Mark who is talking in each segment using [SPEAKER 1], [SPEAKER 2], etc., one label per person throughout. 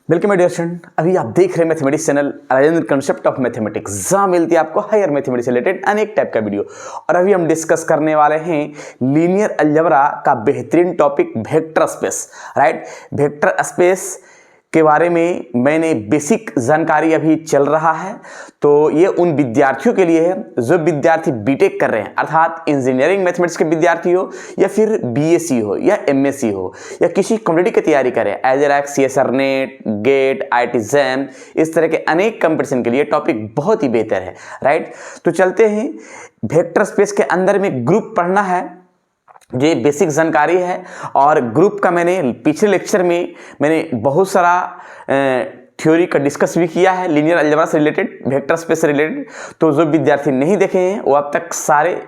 [SPEAKER 1] Welcome dear student. अभी आप देख रहे हैं mathematics channel Rajendra concept of mathematics, जहाँ मिलती है आपको हायर मैथमेटिक्स से रिलेटेड अनेक टाइप का वीडियो। और अभी हम डिस्कस करने वाले हैं लीनियर अलजेब्रा का बेहतरीन topic vector space. Right, vector space के बारे में मैंने बेसिक जानकारी अभी चल रहा है, तो ये उन विद्यार्थियों के लिए है जो विद्यार्थी बीटेक कर रहे हैं, अर्थात इंजीनियरिंग मैथमेटिक्स के विद्यार्थी हो या फिर बीएससी हो या एमएससी हो या किसी कॉम्पिटिटिव की तैयारी करें, एजरैक, CSIR NET, GATE, IIT JAM, इस तरह के अनेक कंपटीशन के लिए टॉपिक बहुत ही बेहतर है। राइट, तो चलते हैं। वेक्टर स्पेस के अंदर में ग्रुप पढ़ना है, ये बेसिक जानकारी है। और ग्रुप का मैंने पिछले लेक्चर में बहुत सारा थ्योरी का डिस्कस भी किया है लीनियर अलजेब्रा से रिलेटेड, वेक्टर स्पेस से रिलेटेड। तो जो विद्यार्थी नहीं देखे हैं वो अब तक सारे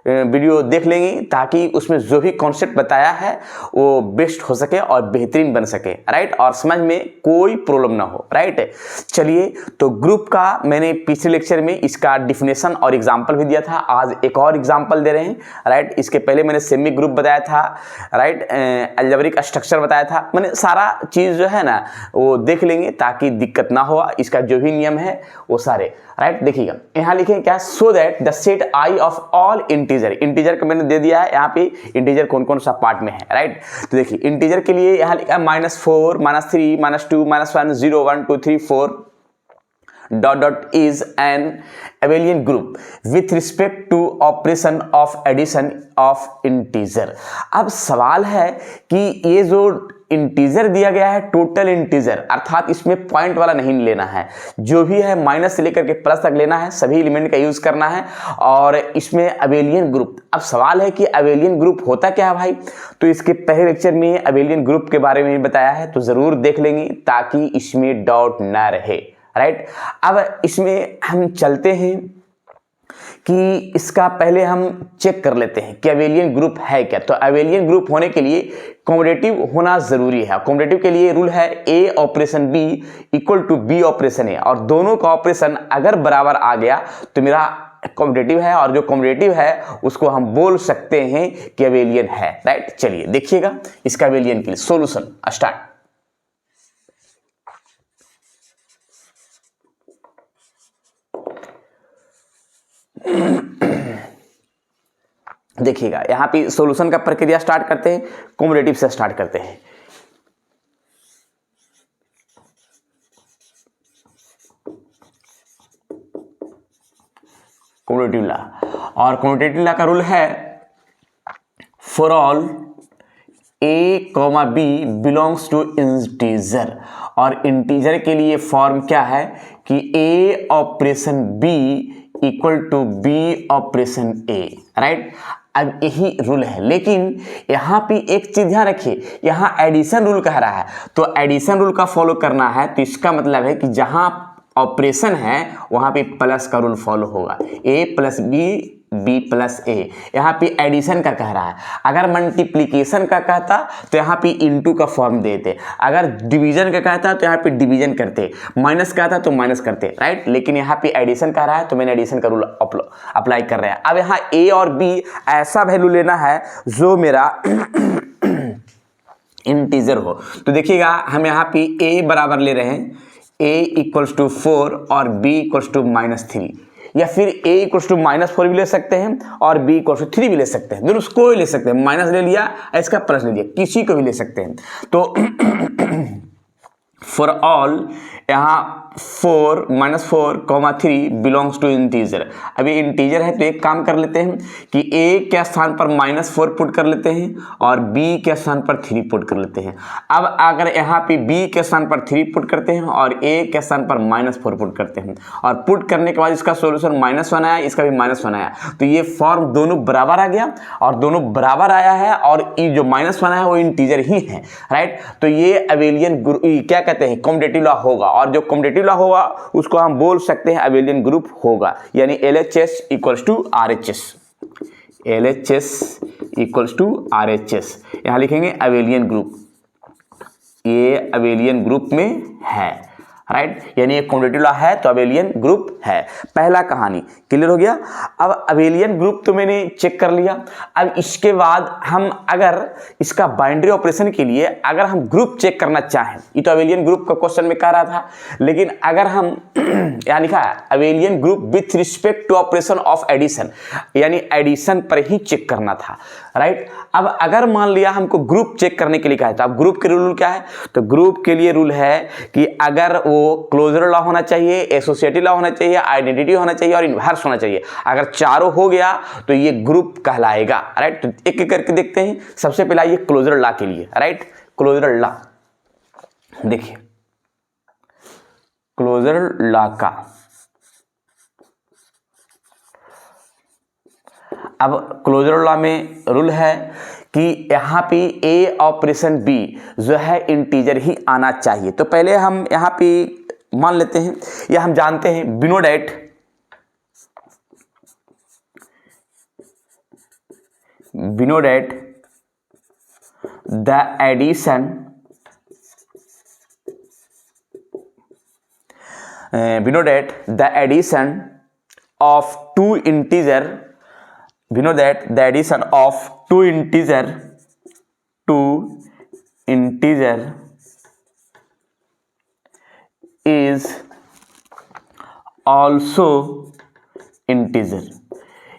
[SPEAKER 1] वीडियो देख लेंगे, ताकि उसमें जो भी कॉन्सेप्ट बताया है वो बेस्ट हो सके और बेहतरीन बन सके। राइट, और समझ में कोई प्रॉब्लम ना हो। राइट, चलिए। तो ग्रुप का मैंने पिछले लेक्चर में इसका डिफिनेशन और एग्जांपल भी दिया था, आज एक और एग्जांपल दे रहे हैं। राइट, इसके पहले मैंने सेमी ग्रुप बताया था, राइट, अलजेब्रिक स्ट्रक्चर बताया था। मैंने सारा चीज़ जो है ना वो देख लेंगे ताकि दिक्कत ना हो, इसका जो भी नियम है वो सारे। राइट, देखिएगा यहाँ लिखें क्या, so that the set I of all integer का मैंने दे दिया है यहाँ पे, इंटीजर कौन कौन सा पार्ट में है। राइट, तो देखिए इंटीजर के लिए यहाँ लिखा -4, -3, -2, -1, 0, 1, 2, 3, 4 ... is an abelian group with respect to operation of addition of integer। अब सवाल है कि ये जो इंटीजर दिया गया है, टोटल इंटीजर, अर्थात इसमें पॉइंट वाला नहीं लेना है, जो भी है माइनस से लेकर के प्लस तक लेना है, सभी एलिमेंट का यूज करना है। और इसमें अबेलियन ग्रुप, अब सवाल है कि अबेलियन ग्रुप होता क्या है भाई। तो इसके पहले लेक्चर में अबेलियन ग्रुप के बारे में बताया है, तो जरूर देख लेंगे ताकि इसमें डाउट ना रहे। राइट, अब इसमें हम चलते हैं कि इसका पहले हम चेक कर लेते हैं कि अबेलियन ग्रुप है क्या। तो अबेलियन ग्रुप होने के लिए कॉम्पिटिटिव होना जरूरी है। कॉम्पिटिटिव के लिए रूल है A operation B equal to B operation A, और दोनों का ऑपरेशन अगर बराबर आ गया तो मेरा कॉम्पिटिटिव है, और जो कॉम्पिटिटिव है उसको हम बोल सकते हैं कि अबेलियन है। राइट, चलिए देखिएगा इसका अबेलियन के लिए सोल्यूशन स्टार्ट। देखिएगा यहाँ पे सॉल्यूशन का प्रक्रिया स्टार्ट करते हैं, कॉम्पिटिटिव से स्टार्ट करते हैं। कॉम्पिटिटिव लॉ, और कॉम्पिटिटिव लॉ का रूल है for all A comma B belongs to integer, और इंटीजर के लिए फॉर्म क्या है कि A operation B equal to B operation A. Right, अब यही रूल है, लेकिन यहाँ पे एक चीज ध्यान रखिए, यहाँ एडिशन रूल कह रहा है, तो एडिशन रूल का फॉलो करना है। तो इसका मतलब है कि जहाँ ऑपरेशन है वहाँ पे प्लस का रूल फॉलो होगा, ए प्लस बी, बी प्लस ए। यहाँ पे एडिशन का कह रहा है, अगर मल्टीप्लिकेशन का कहता तो यहाँ पे इनटू का फॉर्म देते, अगर डिवीजन का कहता तो यहाँ पे डिवीजन करते, माइनस कहता तो माइनस करते। राइट, लेकिन यहाँ पे एडिशन कह रहा है तो मैंने एडिशन का रूल अप्लाई कर रहा है। अब यहाँ ए और बी ऐसा वैल्यू लेना है जो मेरा इंटीजर हो। तो देखिएगा हम यहाँ पे ए बराबर ले रहे हैं, a इक्वल्स टू 4 और b इक्वल्स टू -3, या फिर a इक्वल्स टू -4 भी ले सकते हैं और b इक्वल्स टू 3 भी ले सकते हैं, दोनों को ही ले सकते हैं। माइनस ले लिया, इसका प्लस ले लिया, किसी को भी ले सकते हैं। तो फॉर ऑल यहाँ 4 -4, 3 बिलोंग्स टू इंटीजर। अभी इंटीजर है तो एक काम कर लेते हैं कि a के स्थान पर -4 पुट कर लेते हैं और b के स्थान पर 3 पुट कर लेते हैं। अब अगर यहाँ पे b के स्थान पर 3 पुट करते हैं और a के स्थान पर -4 पुट करते हैं, और पुट करने के बाद इसका सॉल्यूशन -1 आया, इसका भी -1 आया, तो ये फॉर्म दोनों बराबर आ गया, और दोनों बराबर आया है, और ये जो -1 आया वो इंटीजर ही है। राइट, तो ये अबेलियन क्या कहते हैं, कॉम्पिटिटिव लॉ होगा, और जो कॉम्पिटिटिव लॉ होगा उसको हम बोल सकते हैं अबेलियन ग्रुप होगा, यानी LHS equals to RHS। LHS equals to RHS, यहाँ लिखेंगे अबेलियन ग्रुप, ये अबेलियन ग्रुप में है। राइट, यानी एक कम्यूटेटिव लॉ है तो अबेलियन ग्रुप है। पहला कहानी क्लियर हो गया। अब अबेलियन ग्रुप तो मैंने चेक कर लिया। अब इसके बाद हम अगर इसका बाइंड्री ऑपरेशन के लिए अगर हम ग्रुप चेक करना चाहें, ये तो अबेलियन ग्रुप का क्वेश्चन में कह रहा था, लेकिन अगर हम यहाँ लिखा है abelian group with respect to operation of addition, यानी एडिशन पर ही चेक करना था, राइट। अब अगर मान लिया हमको ग्रुप चेक करने के लिए कहा है, तो अब ग्रुप के रूल क्या है, तो ग्रुप के लिए रूल है कि अगर वो क्लोजर लॉ होना चाहिए, एसोसिएटिव लॉ होना चाहिए, आइडेंटिटी होना चाहिए और इनवर्स होना चाहिए। अगर चारों हो गया तो ये ग्रुप कहलाएगा, राइट। तो एक एक करके देखते हैं। सबसे पहला ये क्लोजर लॉ के लिए, राइट, क्लोजर लॉ देखिए, क्लोजर लॉ का अब क्लोजर लॉ में रूल है कि यहाँ पे ए ऑपरेशन बी जो है इंटीजर ही आना चाहिए। तो पहले हम यहाँ पे मान लेते हैं या हम जानते हैं बिनो that the addition of two integer, we know that the addition of two integer is also integer,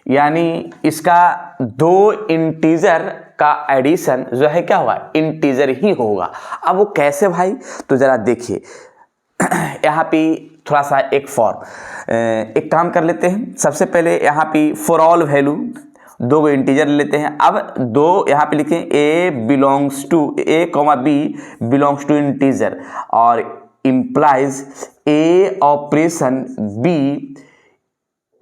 [SPEAKER 1] यानी इसका दो इंटीजर का एडिशन जो है क्या हुआ, इंटीजर ही होगा। अब वो कैसे भाई, तो जरा देखिए यहाँ पे थोड़ा सा एक एक काम कर लेते हैं। सबसे पहले यहाँ पे फॉर ऑल वैल्यू दो इंटीजर लेते हैं। अब दो यहाँ पे लिखें a comma B belongs to integer और implies a operation b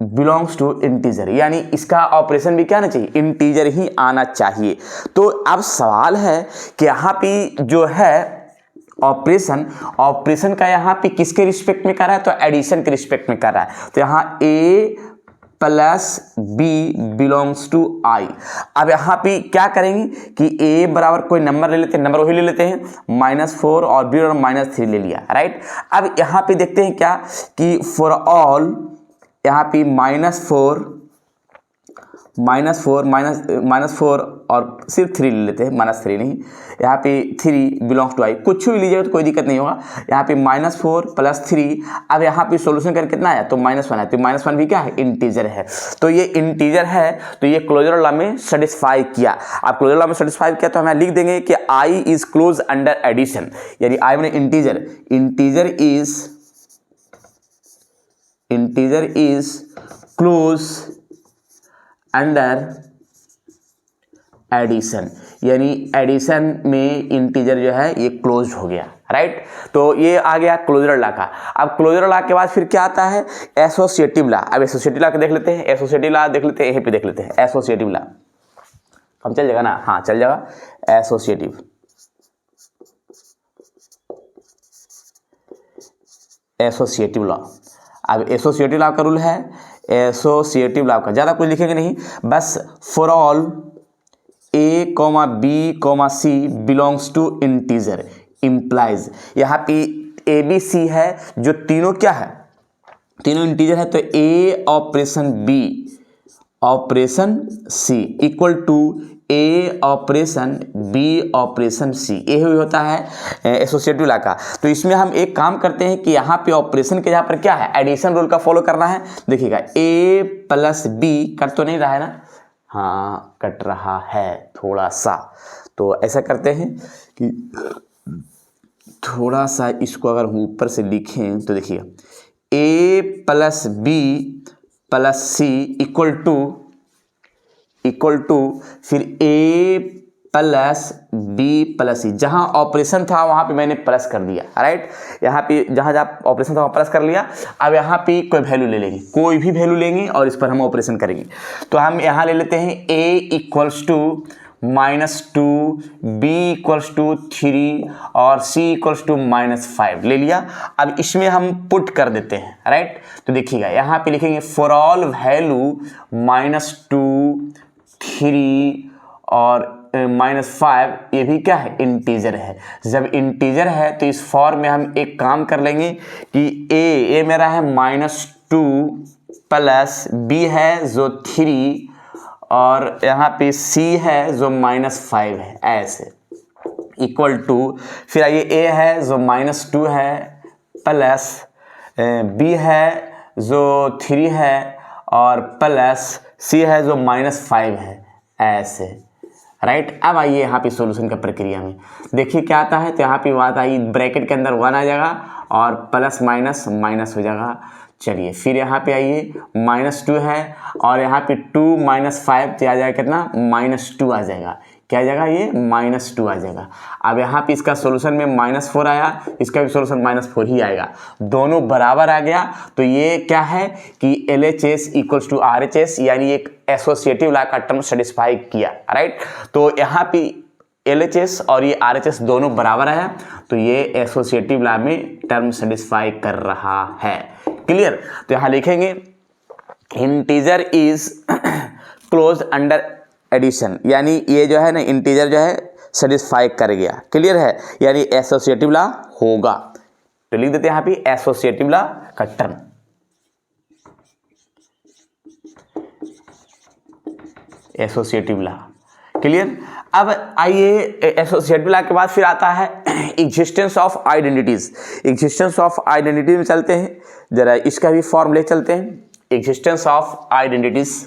[SPEAKER 1] belongs to integer, यानी इसका ऑपरेशन भी क्या आना चाहिए, इंटीजर ही आना चाहिए। तो अब सवाल है कि यहाँ पे जो है ऑपरेशन का यहाँ पे किसके रिस्पेक्ट में कर रहा है, तो एडिशन के रिस्पेक्ट में कर रहा है। तो यहाँ ए प्लस बी बिलोंग्स टू आई। अब यहाँ पे क्या करेंगे कि ए बराबर कोई नंबर ले लेते हैं, नंबर वही ले लेते हैं -4 और बी बराबर -3 ले लिया, राइट। अब यहाँ पे देखते हैं क्या कि फॉर ऑल यहाँ पे -4 और सिर्फ 3 ले लेते हैं, -3 नहीं, यहाँ पे 3 बिलोंग्स टू आई, कुछ भी लीजिएगा तो कोई दिक्कत नहीं होगा। यहाँ पे -4 + 3, अब यहाँ पे सोल्यूशन करके कितना है, तो -1 है, तो -1 भी क्या है, इंटीजर है। तो ये इंटीजर है, तो ये क्लोजर लॉ में सेटिस्फाई किया। अब क्लोजर लॉ में सेटिस्फाई किया तो हम लिख देंगे कि I is close under addition, यानी आई मैंने integer is close under addition, यानी एडिशन में इंटीजर जो है ये क्लोज हो गया, राइट। तो ये आ गया क्लोजर लॉ का। अब क्लोजर लॉ के बाद फिर क्या आता है, एसोसिएटिव लॉ। अब एसोसिएटिव लॉ को देख लेते हैं, एसोसिएटिव लॉ देख लेते हैं, यहीं पे देख लेते हैं एसोसिएटिव लॉ। हम चल जाएगा ना, हाँ चल जाएगा, एसोसिएटिव लॉ। अब एसोसिएटिव लॉ का रूल है, एसोसिएटिव लॉ का ज़्यादा कुछ लिखेंगे नहीं, बस for all A comma b comma c belongs to integer implies, यहाँ पे ए बी सी है जो तीनों क्या है, तीनों इंटीजर है। तो a operation b operation c equal to a operation b operation c, ये होता है एसोसिएटिव लॉ का। तो इसमें हम एक काम करते हैं कि यहाँ पे ऑपरेशन के जहाँ पर क्या है, एडिशन रूल का फॉलो करना है। देखिएगा ए प्लस बी कट तो नहीं रहा है ना, हाँ कट रहा है थोड़ा सा, तो ऐसा करते हैं कि थोड़ा सा इसको अगर हम ऊपर से लिखें तो देखिएगा a plus b plus c equal to फिर a plus b plus c, जहाँ ऑपरेशन था वहाँ पे मैंने प्लस कर दिया, राइट। यहाँ पे जहाँ जहाँ ऑपरेशन था वहाँ प्लस कर लिया। अब यहाँ पे कोई वैल्यू ले लेंगे, कोई भी वैल्यू लेंगे और इस पर हम ऑपरेशन करेंगे। तो हम यहाँ ले लेते हैं a equals to -2, b equals to 3 और c इक्वल्स टू -5 ले लिया। अब इसमें हम पुट कर देते हैं, राइट। तो देखिएगा यहाँ पे लिखेंगे फॉर ऑल वैल्यू -2, 3 और -5 ये भी क्या है, इंटीजर है। जब इंटीजर है तो इस फॉर्म में हम एक काम कर लेंगे कि ए मेरा है -2 प्लस बी है जो 3 और यहाँ पे सी है जो -5 है, ऐसे इक्वल टू, फिर आइए ए है जो -2 है प्लस बी है जो 3 है और प्लस सी है जो -5 है, ऐसे राइट। अब आइए यहाँ पे सॉल्यूशन का प्रक्रिया में देखिए क्या आता है। तो यहाँ पे बात आई, ब्रैकेट के अंदर 1 आ जाएगा और प्लस माइनस माइनस हो जाएगा। चलिए फिर यहाँ पे आइए, -2 है और यहाँ पे 2 - 5 तो आ जाएगा कितना, -2 आ जाएगा। क्या आ जाएगा, ये -2 आ जाएगा। अब यहाँ पे इसका सॉल्यूशन में -4 आया, इसका भी सॉल्यूशन -4 ही आएगा, दोनों बराबर आ गया। तो ये क्या है कि LHS = RHS, यानी एक एसोसिएटिव लॉ का टर्म सेटिस्फाई किया, राइट। तो यहाँ पे LHS और ये RHS दोनों बराबर है, तो ये एसोसिएटिव लॉ में टर्म सेटिस्फाई कर रहा है। क्लियर। तो यहाँ लिखेंगे integer is close under addition, यानी ये जो है ना इंटीजर जो है सेटिस्फाई कर गया। क्लियर है, यानी एसोसिएटिव लॉ होगा। तो लिख देते हैं यहाँ पे एसोसिएटिव लॉ का टर्म, एसोसिएटिव लॉ। क्लियर। अब आइए एसोसिएटिव लॉ के बाद फिर आता है existence of identities. Existence of identity में चलते हैं, जरा इसका भी फॉर्म ले चलते हैं। Existence of identities,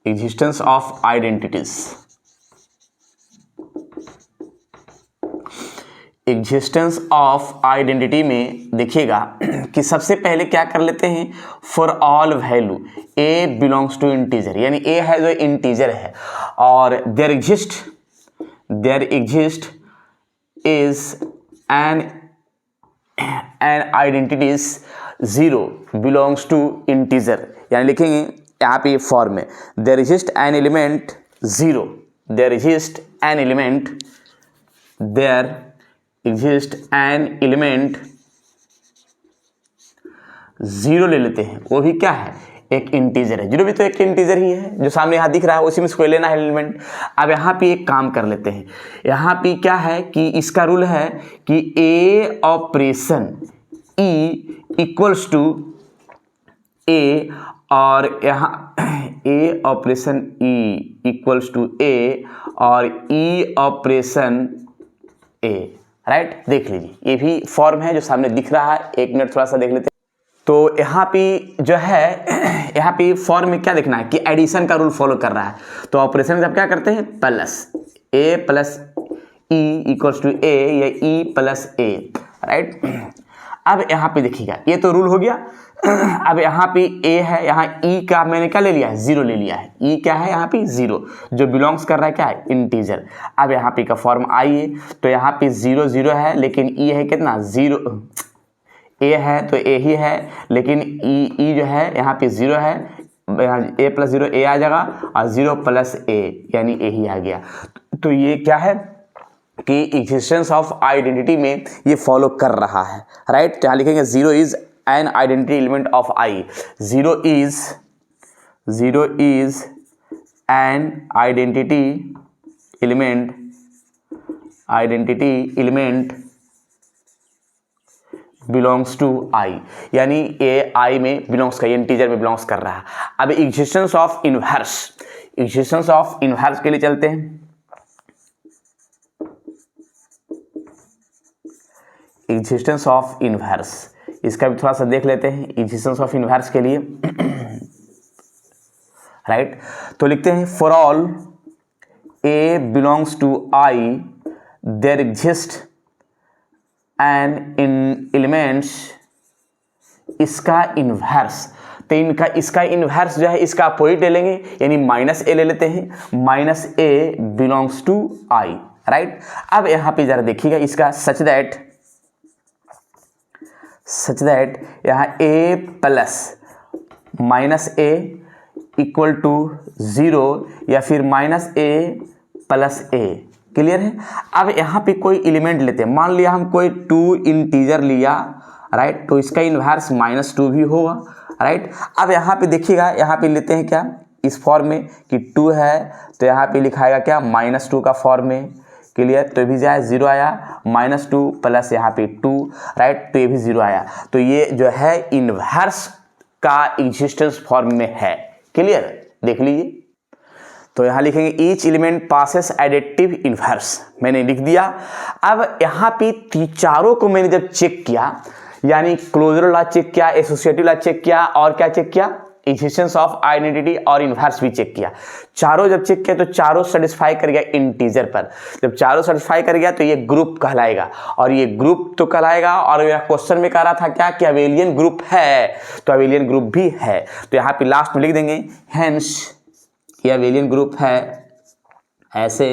[SPEAKER 1] existence of identities, existence of identity में देखिएगा कि सबसे पहले क्या कर लेते हैं, for all value a belongs to integer, यानी ए है जो इंटीजर है और there exist is an identities 0 belongs to integer, यानी लिखेंगे यहाँ पे फॉर्म में there exist an element 0, there exist an element, there exist an element 0 ले लेते हैं, वो भी क्या है, एक इंटीजर है। 0 भी तो एक इंटीजर ही है, जो सामने यहाँ दिख रहा है उसी में इसको लेना है एलिमेंट। अब यहाँ पे एक काम कर लेते हैं, यहाँ पे क्या है कि इसका रूल है कि ए ऑपरेशन E = A और यहाँ ए ऑपरेशन E = A और E ऑपरेशन A, राइट। देख लीजिए ये भी फॉर्म है जो सामने दिख रहा है, एक मिनट थोड़ा सा देख लेते हैं। तो यहाँ पे जो है यहाँ पे फॉर्म में क्या देखना है कि एडिशन का रूल फॉलो कर रहा है। तो ऑपरेशन जब क्या करते हैं, प्लस A + E = A या E + A, राइट। अब यहाँ पे देखिएगा ये तो रूल हो गया। अब यहाँ पे A है, यहाँ E का मैंने क्या ले लिया है, 0 ले लिया है। E क्या है यहाँ पे 0, जो बिलोंग्स कर रहा है क्या है, इंटीजर। अब यहाँ पे का फॉर्म आइए, तो यहाँ पे 0 0 है, लेकिन E है कितना 0, A है तो A ही है, लेकिन E जो है यहाँ पे 0 है, A + 0 A आ जाएगा और 0 + A यानी A ही आ गया। तो ये क्या है कि एग्जिस्टेंस ऑफ आइडेंटिटी में ये फॉलो कर रहा है, राइट। तो यहाँ लिखेंगे 0 is an identity element of I, 0 is an identity element belongs to I, यानी ये I में बिलोंग्स का, इंटीजर में बिलोंग्स कर रहा है। अब एग्जिस्टेंस ऑफ इनवर्स के लिए चलते हैं। एग्जिस्टेंस ऑफ इनवर्स, इसका भी थोड़ा सा देख लेते हैं एग्जिस्टेंस ऑफ इनवर्स के लिए, राइट। तो लिखते हैं for all A belongs to I there exist an in elements, इसका इनवर्स। तो इसका इनवर्स जो है इसका अपोजिट ले लेंगे, यानी -A ले लेते हैं, -A belongs to I, right. अब यहाँ पे जरा देखिएगा इसका सच दैट यहाँ A + -A = 0 या फिर -A + A, क्लियर है। अब यहाँ पे कोई एलिमेंट लेते हैं, मान लिया हम कोई 2 इंटीजर लिया, राइट। तो इसका इनवर्स -2 भी होगा, राइट। अब यहाँ पे देखिएगा, यहाँ पे लेते हैं क्या इस फॉर्म में कि 2 है तो यहाँ पे लिखाएगा क्या -2 का फॉर्म में, क्लियर। तो ये भी जाए 0 आया, -2 प्लस यहाँ पे 2, राइट, तो ये भी 0 आया। तो ये जो है इन्वर्स का एग्जिस्टेंस फॉर्म में है, क्लियर, देख लीजिए। तो यहाँ लिखेंगे each element passes additive inverse, मैंने लिख दिया। अब यहाँ पे चारों को मैंने जब चेक किया, यानी क्लोजर लॉ चेक किया, एसोसिएटिव लॉ चेक किया, और क्या चेक किया, एग्जिस्टेंस ऑफ आइडेंटिटी और इन्वर्स भी चेक किया। चारों जब चेक किया तो चारों सेटिस्फाई कर गया इंटीजर पर। जब चारों सेटिस्फाई कर गया तो ये ग्रुप कहलाएगा, और ये ग्रुप तो कहलाएगा। और यह क्वेश्चन में कह रहा था क्या कि अबेलियन ग्रुप है, तो अबेलियन ग्रुप भी है। तो यहाँ पे लास्ट में लिख देंगे हेंस ये अबेलियन ग्रुप है, ऐसे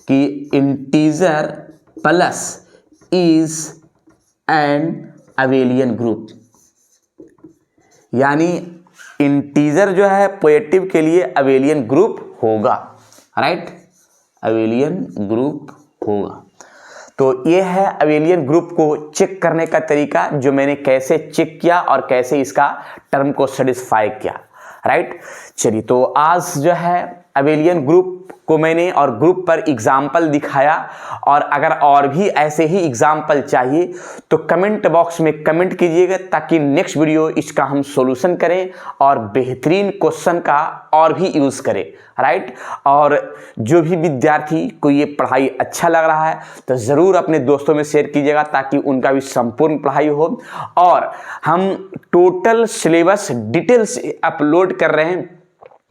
[SPEAKER 1] कि integer plus is an abelian group, यानी इंटीजर जो है पॉजिटिव के लिए अबेलियन ग्रुप होगा, राइट, अबेलियन ग्रुप होगा। तो ये है अबेलियन ग्रुप को चेक करने का तरीका, जो मैंने कैसे चेक किया और कैसे इसका टर्म को सेटिस्फाई किया, राइट। चलिए, तो आज जो है अबेलियन ग्रुप को मैंने और ग्रुप पर एग्जाम्पल दिखाया, और अगर और भी ऐसे ही एग्जाम्पल चाहिए तो कमेंट बॉक्स में कमेंट कीजिएगा, ताकि नेक्स्ट वीडियो इसका हम सॉल्यूशन करें और बेहतरीन क्वेश्चन का और भी यूज़ करें, राइट। और जो भी विद्यार्थी को ये पढ़ाई अच्छा लग रहा है तो ज़रूर अपने दोस्तों में शेयर कीजिएगा, ताकि उनका भी संपूर्ण पढ़ाई हो। और हम टोटल सिलेबस डिटेल से अपलोड कर रहे हैं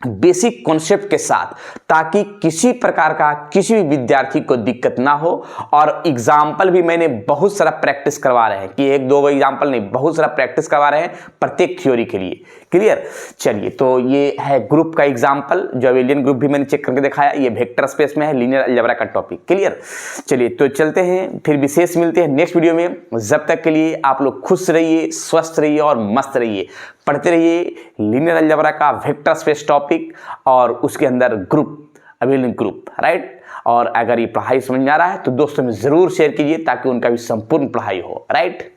[SPEAKER 1] बेसिक कॉन्सेप्ट के साथ, ताकि किसी प्रकार का किसी भी विद्यार्थी को दिक्कत ना हो। और एग्जाम्पल भी मैंने बहुत सारा प्रैक्टिस करवा रहे हैं, कि 1-2 एग्जाम्पल नहीं, बहुत सारा प्रैक्टिस करवा रहे हैं प्रत्येक थ्योरी के लिए, क्लियर। चलिए, तो ये है ग्रुप का एग्जाम्पल, जो अबेलियन ग्रुप भी मैंने चेक करके दिखाया। ये वेक्टर स्पेस में है, लीनियर अलजेब्रा का टॉपिक, क्लियर। चलिए, तो चलते हैं, फिर विशेष मिलते हैं नेक्स्ट वीडियो में। जब तक के लिए आप लोग खुश रहिए, स्वस्थ रहिए और मस्त रहिए। पढ़ते रहिए लीनियर अलजेब्रा का वेक्टर स्पेस टॉपिक, और उसके अंदर ग्रुप, अबेलियन ग्रुप, राइट। और अगर ये पढ़ाई समझ में आ रहा है तो दोस्तों में जरूर शेयर कीजिए, ताकि उनका भी संपूर्ण पढ़ाई हो, राइट।